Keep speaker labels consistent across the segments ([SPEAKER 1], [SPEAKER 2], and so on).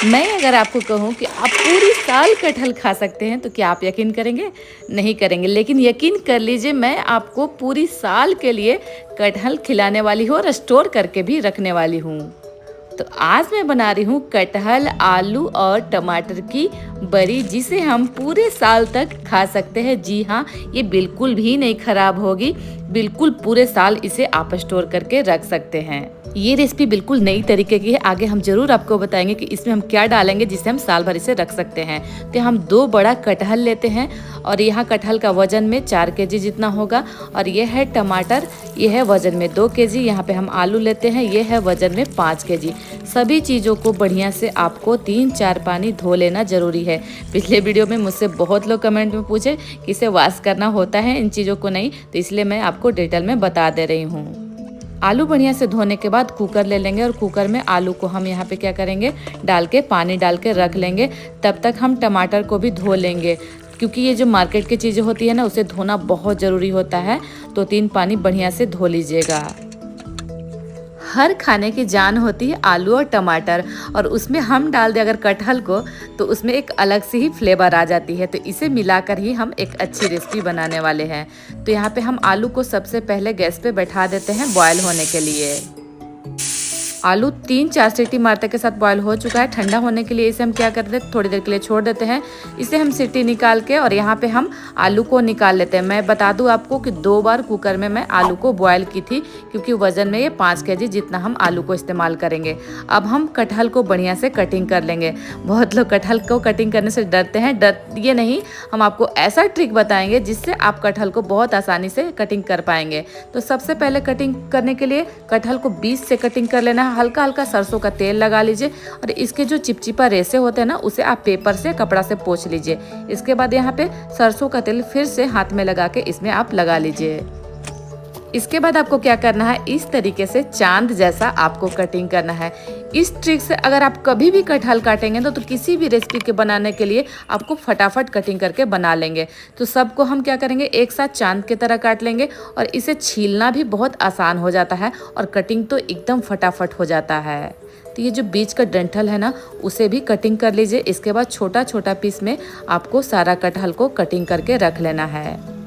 [SPEAKER 1] मैं अगर आपको कहूँ कि आप पूरी साल कटहल खा सकते हैं तो क्या आप यकीन करेंगे? नहीं करेंगे, लेकिन यकीन कर लीजिए मैं आपको पूरी साल के लिए कटहल खिलाने वाली हूँ और स्टोर करके भी रखने वाली हूँ। तो आज मैं बना रही हूँ कटहल, आलू और टमाटर की बड़ी, जिसे हम पूरे साल तक खा सकते हैं। जी हाँ, ये बिल्कुल भी नहीं खराब होगी, बिल्कुल पूरे साल इसे आप स्टोर करके रख सकते हैं। ये रेसिपी बिल्कुल नई तरीके की है, आगे हम जरूर आपको बताएंगे कि इसमें हम क्या डालेंगे जिससे हम साल भर इसे रख सकते हैं। तो हम 2 बड़ा कटहल लेते हैं और यहाँ कटहल का वजन में 4 केजी जितना होगा। और ये है टमाटर, ये है वजन में 2 केजी। यहाँ पे हम आलू लेते हैं, ये है वजन में 5 केजी। सभी चीज़ों को बढ़िया से आपको 3-4 पानी धो लेना जरूरी है। पिछले वीडियो में मुझसे बहुत लोग कमेंट में पूछे कि इसे वॉश करना होता है, इन चीज़ों को नहीं, तो इसलिए मैं आपको डिटेल में बता दे रही हूँ। आलू बढ़िया से धोने के बाद कुकर ले लेंगे और कुकर में आलू को हम यहाँ पे क्या करेंगे, डाल के पानी डाल के रख लेंगे। तब तक हम टमाटर को भी धो लेंगे, क्योंकि ये जो मार्केट की चीज़ें होती है ना, उसे धोना बहुत ज़रूरी होता है। तो 3 पानी बढ़िया से धो लीजिएगा। हर खाने की जान होती है आलू और टमाटर, और उसमें हम डाल दें अगर कटहल को, तो उसमें एक अलग सी ही फ्लेवर आ जाती है। तो इसे मिलाकर ही हम एक अच्छी रेसिपी बनाने वाले हैं। तो यहाँ पे हम आलू को सबसे पहले गैस पे बैठा देते हैं बॉयल होने के लिए। आलू 3-4 सीटी मारते के साथ बॉयल हो चुका है। ठंडा होने के लिए इसे हम क्या करते हैं, थोड़ी देर के लिए छोड़ देते हैं। इसे हम सीटी निकाल के और यहाँ पे हम आलू को निकाल लेते हैं। मैं बता दूं आपको कि 2 बार कुकर में मैं आलू को बॉयल की थी, क्योंकि वजन में ये 5 केजी जितना हम आलू को इस्तेमाल करेंगे। अब हम कटहल को बढ़िया से कटिंग कर लेंगे। बहुत लोग कटहल को कटिंग करने से डरते हैं, डरिए नहीं, हम आपको ऐसा ट्रिक बताएंगे जिससे आप कटहल को बहुत आसानी से कटिंग कर पाएंगे। तो सबसे पहले कटिंग करने के लिए कटहल को बीच से कटिंग कर लेना है। हल्का हल्का सरसों का तेल लगा लीजिए और इसके जो चिपचिपा रेशे होते हैं ना, उसे आप पेपर से, कपड़ा से पोंछ लीजिए। इसके बाद यहाँ पे सरसों का तेल फिर से हाथ में लगा के इसमें आप लगा लीजिए। इसके बाद आपको क्या करना है, इस तरीके से चांद जैसा आपको कटिंग करना है। इस ट्रिक से अगर आप कभी भी कटहल काटेंगे तो किसी भी रेसिपी के बनाने के लिए आपको फटाफट कटिंग करके बना लेंगे। तो सबको हम क्या करेंगे, एक साथ चांद की तरह काट लेंगे और इसे छीलना भी बहुत आसान हो जाता है और कटिंग तो एकदम फटाफट हो जाता है। तो ये जो बीच का डंठल है ना, उसे भी कटिंग कर लीजिए। इसके बाद छोटा छोटा पीस में आपको सारा कटहल को कटिंग करके रख लेना है।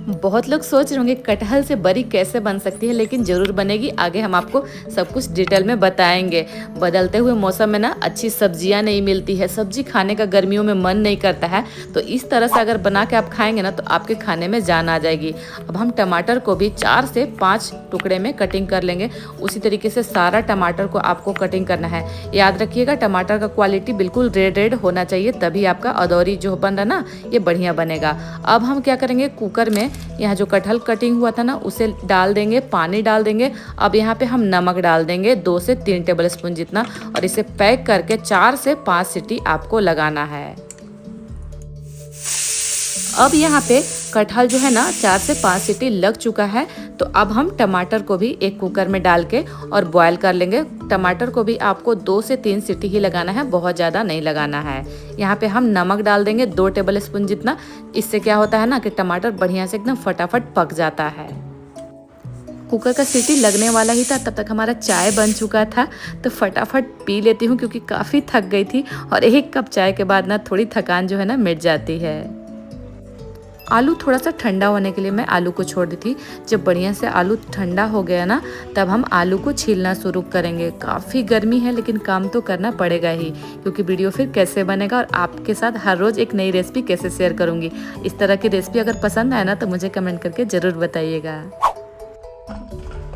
[SPEAKER 1] बहुत लोग सोच रहे होंगे कटहल से बड़ी कैसे बन सकती है, लेकिन ज़रूर बनेगी। आगे हम आपको सब कुछ डिटेल में बताएंगे। बदलते हुए मौसम में ना अच्छी सब्जियां नहीं मिलती है, सब्जी खाने का गर्मियों में मन नहीं करता है। तो इस तरह से अगर बना के आप खाएंगे ना, तो आपके खाने में जान आ जाएगी। अब हम टमाटर को भी 4 से 5 टुकड़े में कटिंग कर लेंगे। उसी तरीके से सारा टमाटर को आपको कटिंग करना है। याद रखिएगा, टमाटर का क्वालिटी बिल्कुल रेड रेड होना चाहिए, तभी आपका अदौरी जो बन रहा ना, ये बढ़िया बनेगा। अब हम क्या करेंगे, कुकर में यहाँ जो कटहल कटिंग हुआ था ना, उसे डाल देंगे, पानी डाल देंगे। अब यहाँ पे हम नमक डाल देंगे 2 से 3 टेबल स्पून जितना, और इसे पैक करके 4 से 5 सीटी आपको लगाना है। अब यहाँ पे कटहल जो है ना 4 से 5 सीटी लग चुका है। तो अब हम टमाटर को भी एक कुकर में डाल के और बॉयल कर लेंगे। टमाटर को भी आपको 2 से 3 सीटी ही लगाना है, बहुत ज़्यादा नहीं लगाना है। यहाँ पे हम नमक डाल देंगे 2 टेबल स्पून जितना। इससे क्या होता है ना कि टमाटर बढ़िया से एकदम फटाफट पक जाता है। कुकर का सीटी लगने वाला ही था, तब तक हमारा चाय बन चुका था। तो फटाफट पी लेती हूँ, क्योंकि काफ़ी थक गई थी और 1 कप चाय के बाद ना थोड़ी थकान जो है ना मिट जाती है। आलू थोड़ा सा ठंडा होने के लिए मैं आलू को छोड़ दी थी। जब बढ़िया से आलू ठंडा हो गया ना, तब हम आलू को छीलना शुरू करेंगे। काफ़ी गर्मी है, लेकिन काम तो करना पड़ेगा ही, क्योंकि वीडियो फिर कैसे बनेगा और आपके साथ हर रोज़ एक नई रेसिपी कैसे शेयर करूँगी। इस तरह की रेसिपी अगर पसंद आए ना, तो मुझे कमेंट करके ज़रूर बताइएगा।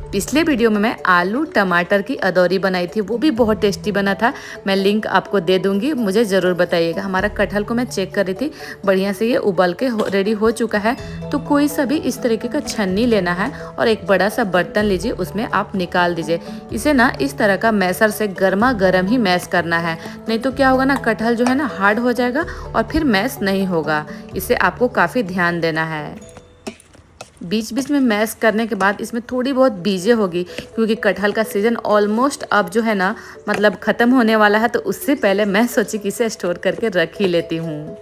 [SPEAKER 1] पिछले वीडियो में मैं आलू टमाटर की अदौरी बनाई थी, वो भी बहुत टेस्टी बना था। मैं लिंक आपको दे दूंगी, मुझे ज़रूर बताइएगा। हमारा कटहल को मैं चेक कर रही थी, बढ़िया से ये उबल के रेडी हो चुका है। तो कोई सा भी इस तरीके का छन्नी लेना है और एक बड़ा सा बर्तन लीजिए, उसमें आप निकाल दीजिए। इसे ना इस तरह का मैसर से गर्मा गर्म ही मैश करना है, नहीं तो क्या होगा ना, कटहल जो है ना हार्ड हो जाएगा और फिर मैश नहीं होगा। इसे आपको काफ़ी ध्यान देना है। बीच बीच में मैश करने के बाद इसमें थोड़ी बहुत बीजें होगी, क्योंकि कटहल का सीज़न ऑलमोस्ट अब जो है ना, मतलब ख़त्म होने वाला है। तो उससे पहले मैं सोची कि इसे स्टोर करके रख ही लेती हूँ।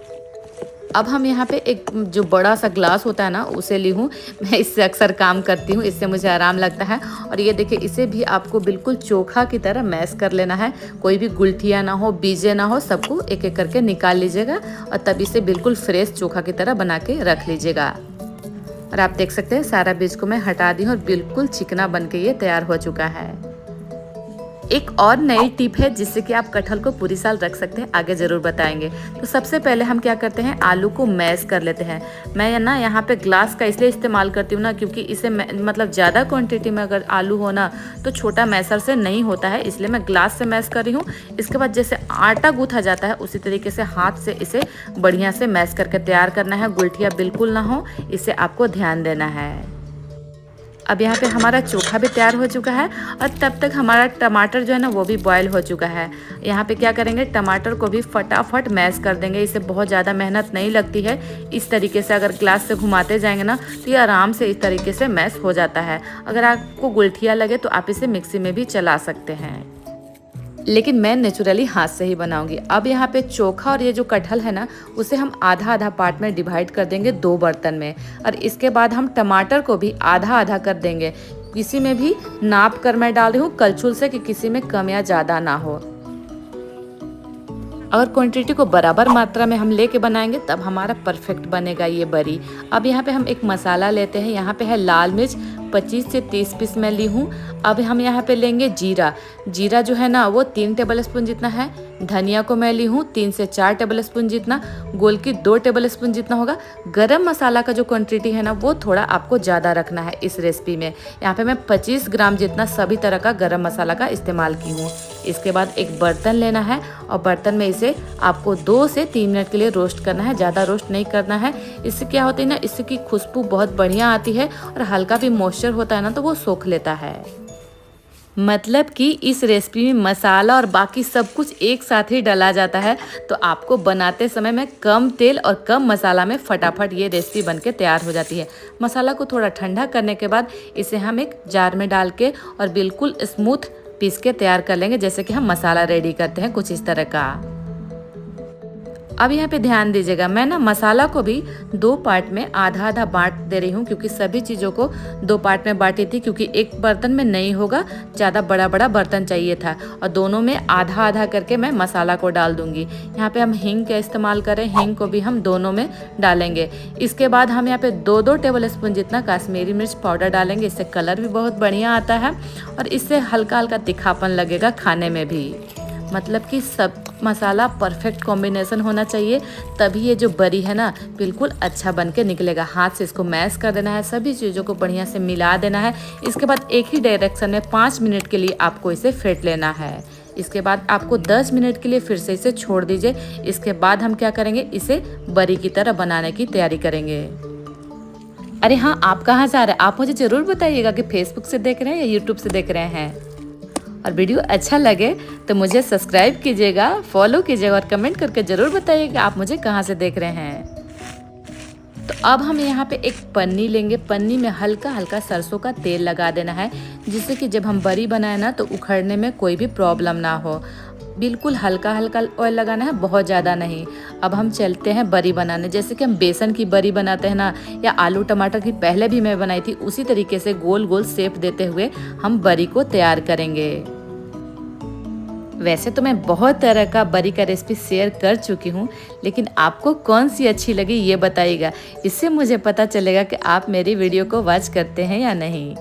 [SPEAKER 1] अब हम यहाँ पे एक जो बड़ा सा ग्लास होता है ना उसे ली हूँ। मैं इससे अक्सर काम करती हूँ, इससे मुझे आराम लगता है। और ये देखिए, इसे भी आपको बिल्कुल चोखा की तरह मैश कर लेना है। कोई भी गुलथियाँ ना हो, बीजे ना हो, सबको एक एक करके निकाल लीजिएगा और तब इसे बिल्कुल फ्रेश चोखा की तरह बना के रख लीजिएगा। और आप देख सकते हैं सारा बीज को मैं हटा दी हूँ और बिल्कुल चिकना बन के ये तैयार हो चुका है। एक और नई टिप है जिससे कि आप कटहल को पूरी साल रख सकते हैं, आगे ज़रूर बताएंगे। तो सबसे पहले हम क्या करते हैं, आलू को मैश कर लेते हैं। मैं ना यहाँ पे ग्लास का इसलिए इस्तेमाल करती हूँ ना, क्योंकि इसे मतलब ज़्यादा क्वांटिटी में अगर आलू हो ना तो छोटा मैसर से नहीं होता है, इसलिए मैं ग्लास से मैश कर रही हूँ। इसके बाद जैसे आटा गूँथा जाता है उसी तरीके से हाथ से इसे बढ़िया से मैश करके तैयार करना है। गुलठिया बिल्कुल ना हो, इसे आपको ध्यान देना है। अब यहाँ पे हमारा चोखा भी तैयार हो चुका है और तब तक हमारा टमाटर जो है ना वो भी बॉयल हो चुका है। यहाँ पे क्या करेंगे, टमाटर को भी फटाफट मैश कर देंगे। इसे बहुत ज़्यादा मेहनत नहीं लगती है। इस तरीके से अगर ग्लास से घुमाते जाएंगे ना तो ये आराम से इस तरीके से मैश हो जाता है। अगर आपको गुलठिया लगे तो आप इसे मिक्सी में भी चला सकते हैं, लेकिन मैं नेचुरली हाथ से ही बनाऊंगी। अब यहाँ पे चोखा और ये जो कटहल है ना उसे हम आधा आधा पार्ट में डिवाइड कर देंगे 2 बर्तन में। और इसके बाद हम टमाटर को भी आधा आधा कर देंगे। किसी में भी नाप कर मैं डाल रही हूँ कलछुल से कि किसी में कम या ज़्यादा ना हो। अगर क्वांटिटी को बराबर मात्रा में हम लेके बनाएंगे तब हमारा परफेक्ट बनेगा ये बरी। अब यहाँ पे हम एक मसाला लेते हैं। यहाँ पे है लाल मिर्च 25 से 30 पीस मैं ली हूँ। अब हम यहाँ पे लेंगे जीरा। जीरा जो है ना वो 3 टेबल स्पून जितना है। धनिया को मैं ली हूँ 3 से 4 टेबल स्पून जितना। गोल की 2 टेबल स्पून जितना होगा। गरम मसाला का जो क्वांटिटी है ना वो थोड़ा आपको ज़्यादा रखना है इस रेसिपी में। यहाँ पे मैं 25 ग्राम जितना सभी तरह का गरम मसाला का इस्तेमाल की हूँ। इसके बाद एक बर्तन लेना है और बर्तन में इसे आपको 2 से 3 मिनट के लिए रोस्ट करना है। ज़्यादा रोस्ट नहीं करना है। इससे क्या होता है ना, इससे की खुशबू बहुत बढ़िया आती है और हल्का भी मॉइस्चर होता है ना तो वो सोख लेता है। मतलब कि इस रेसिपी में मसाला और बाकी सब कुछ एक साथ ही डाला जाता है, तो आपको बनाते समय में कम तेल और कम मसाला में फटाफट ये रेसिपी बनके तैयार हो जाती है। मसाला को थोड़ा ठंडा करने के बाद इसे हम एक जार में डाल के और बिल्कुल स्मूथ पीस के तैयार कर लेंगे, जैसे कि हम मसाला रेडी करते हैं कुछ इस तरह का। अब यहाँ पे ध्यान दीजिएगा, मैं ना मसाला को भी 2 पार्ट में आधा आधा बांट दे रही हूँ, क्योंकि सभी चीज़ों को 2 पार्ट में बांटी थी, क्योंकि एक बर्तन में नहीं होगा, ज़्यादा बड़ा बड़ा बर्तन चाहिए था। और दोनों में आधा आधा करके मैं मसाला को डाल दूंगी। यहाँ पे हम हींग का इस्तेमाल करें, हींग को भी हम दोनों में डालेंगे। इसके बाद हम यहाँ पे 2-2 टेबल स्पून जितना कश्मीरी मिर्च पाउडर डालेंगे। इससे कलर भी बहुत बढ़िया आता है और इससे हल्का हल्का तीखापन लगेगा खाने में भी। मतलब कि सब मसाला परफेक्ट कॉम्बिनेशन होना चाहिए, तभी ये जो बरी है ना बिल्कुल अच्छा बन के निकलेगा। हाथ से इसको मैश कर देना है, सभी चीज़ों को बढ़िया से मिला देना है। इसके बाद एक ही डायरेक्शन में 5 मिनट के लिए आपको इसे फेंट लेना है। इसके बाद आपको 10 मिनट के लिए फिर से इसे छोड़ दीजिए। इसके बाद हम क्या करेंगे, इसे बरी की तरह बनाने की तैयारी करेंगे। अरे हाँ, आप कहाँ से आ रहे हैं, आप मुझे ज़रूर बताइएगा कि फेसबुक से देख रहे हैं या यूट्यूब से देख रहे हैं। और वीडियो अच्छा लगे तो मुझे सब्सक्राइब कीजिएगा, फॉलो कीजिएगा और कमेंट करके ज़रूर बताइएगा आप मुझे कहाँ से देख रहे हैं। तो अब हम यहाँ पे एक पन्नी लेंगे। पन्नी में हल्का हल्का सरसों का तेल लगा देना है, जिससे कि जब हम बरी बनाए ना तो उखड़ने में कोई भी प्रॉब्लम ना हो। बिल्कुल हल्का हल्का ऑयल लगाना है, बहुत ज़्यादा नहीं। अब हम चलते हैं बरी बनाने। जैसे कि हम बेसन की बरी बनाते हैं ना, या आलू टमाटर की पहले भी मैं बनाई थी, उसी तरीके से गोल गोल शेप देते हुए हम बरी को तैयार करेंगे। वैसे तो मैं बहुत तरह का बरी का रेसिपी शेयर कर चुकी हूँ, लेकिन आपको कौन सी अच्छी लगी ये बताइएगा। इससे मुझे पता चलेगा कि आप मेरी वीडियो को वॉच करते हैं या नहीं।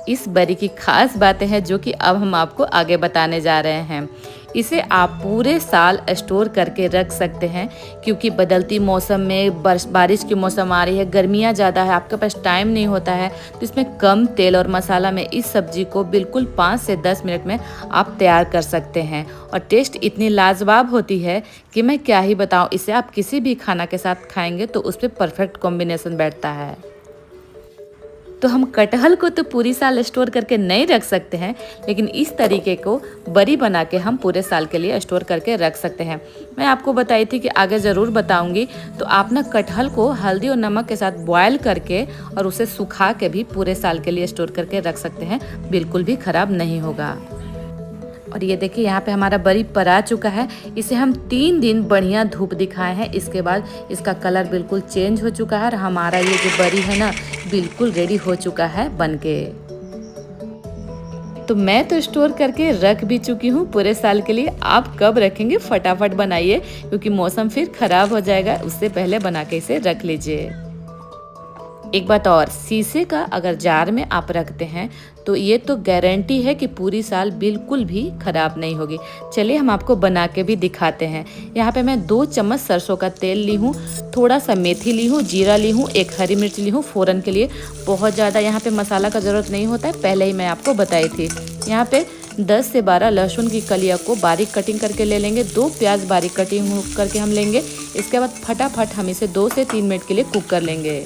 [SPEAKER 1] इस बरी की खास बातें हैं जो कि अब हम आपको आगे बताने जा रहे हैं। इसे आप पूरे साल स्टोर करके रख सकते हैं, क्योंकि बदलती मौसम में बारिश की मौसम आ रही है, गर्मियाँ ज़्यादा है, आपके पास टाइम नहीं होता है, तो इसमें कम तेल और मसाला में इस सब्जी को बिल्कुल 5 से 10 मिनट में आप तैयार कर सकते हैं। और टेस्ट इतनी लाजवाब होती है कि मैं क्या ही बताऊँ। इसे आप किसी भी खाना के साथ खाएंगे तो उस पर परफेक्ट कॉम्बिनेशन बैठता है। तो हम कटहल को तो पूरी साल स्टोर करके नहीं रख सकते हैं, लेकिन इस तरीके को बरी बना के हम पूरे साल के लिए स्टोर करके रख सकते हैं। मैं आपको बताई थी कि आगे ज़रूर बताऊंगी। तो आप ना कटहल को हल्दी और नमक के साथ बॉयल करके और उसे सुखा के भी पूरे साल के लिए स्टोर करके रख सकते हैं, बिल्कुल भी ख़राब नहीं होगा। और ये देखिए यहाँ पे हमारा बरी परा चुका है। इसे हम 3 दिन बढ़िया धूप दिखाए हैं। इसके बाद इसका कलर बिल्कुल चेंज हो चुका है और हमारा ये जो बरी है ना बिल्कुल रेडी हो चुका है बनके। तो मैं तो स्टोर करके रख भी चुकी हूँ पूरे साल के लिए। आप कब रखेंगे फटाफट बनाइए, क्योंकि मौसम फिर खराब हो जाएगा, उससे पहले बना के इसे रख लीजिए। एक बात और, शीशे का अगर जार में आप रखते हैं तो ये तो गारंटी है कि पूरी साल बिल्कुल भी खराब नहीं होगी। चलिए हम आपको बना के भी दिखाते हैं। यहाँ पे मैं 2 चम्मच सरसों का तेल ली हूँ, थोड़ा सा मेथी ली हूँ, जीरा ली हूँ, 1 हरी मिर्च ली हूँ फ़ोरन के लिए। बहुत ज़्यादा यहाँ पे मसाला का ज़रूरत नहीं होता है, पहले ही मैं आपको बताई थी। यहाँ पे 10 से 12 लहसुन की कलियों को बारीक कटिंग करके ले लेंगे। 2 प्याज बारीक कटिंग करके हम लेंगे। इसके बाद फटाफट हम इसे 2 से 3 मिनट के लिए कुक कर लेंगे।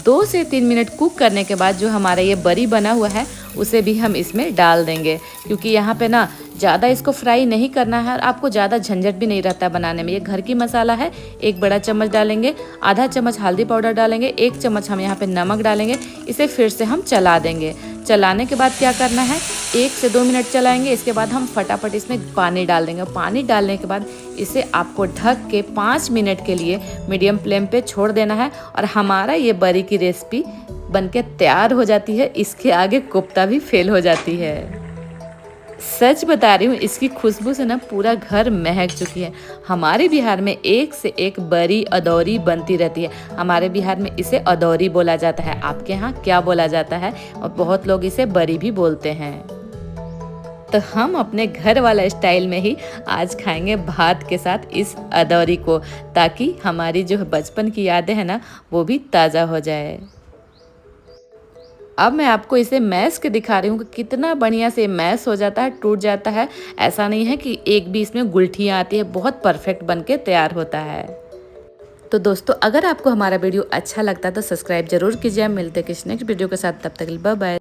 [SPEAKER 1] 2 से 3 मिनट कुक करने के बाद जो हमारा ये बरी बना हुआ है उसे भी हम इसमें डाल देंगे, क्योंकि यहाँ पे ना ज़्यादा इसको फ्राई नहीं करना है और आपको ज़्यादा झंझट भी नहीं रहता है बनाने में। ये घर की मसाला है। 1 बड़ा चम्मच डालेंगे, आधा चम्मच हल्दी पाउडर डालेंगे, 1 चम्मच हम यहाँ पे नमक डालेंगे। इसे फिर से हम चला देंगे। चलाने के बाद क्या करना है, 1 से 2 मिनट चलाएंगे। इसके बाद हम फटाफट इसमें पानी डाल देंगे। पानी डालने के बाद इसे आपको ढक के 5 मिनट के लिए मीडियम फ्लेम पे छोड़ देना है और हमारा ये बरी की रेसिपी बनके तैयार हो जाती है। इसके आगे कोफ्ता भी फेल हो जाती है। सच बता रही हूँ, इसकी खुशबू से ना पूरा घर महक चुकी है। हमारे बिहार में एक से एक बरी अदौरी बनती रहती है। हमारे बिहार में इसे अदौरी बोला जाता है। आपके यहाँ क्या बोला जाता है? और बहुत लोग इसे बरी भी बोलते हैं। तो हम अपने घर वाला स्टाइल में ही आज खाएंगे भात के साथ इस अदौरी को, ताकि हमारी जो बचपन की यादें हैं ना वो भी ताज़ा हो जाए। अब मैं आपको इसे मैश के दिखा रही हूँ कि कितना बढ़िया से मैश हो जाता है, टूट जाता है। ऐसा नहीं है कि एक भी इसमें गुलठियाँ आती है, बहुत परफेक्ट बनके तैयार होता है। तो दोस्तों, अगर आपको हमारा वीडियो अच्छा लगता है तो सब्सक्राइब जरूर कीजिए। मिलते हैं किसी नेक्स्ट वीडियो के साथ, तब तक के लिए बाय बाय।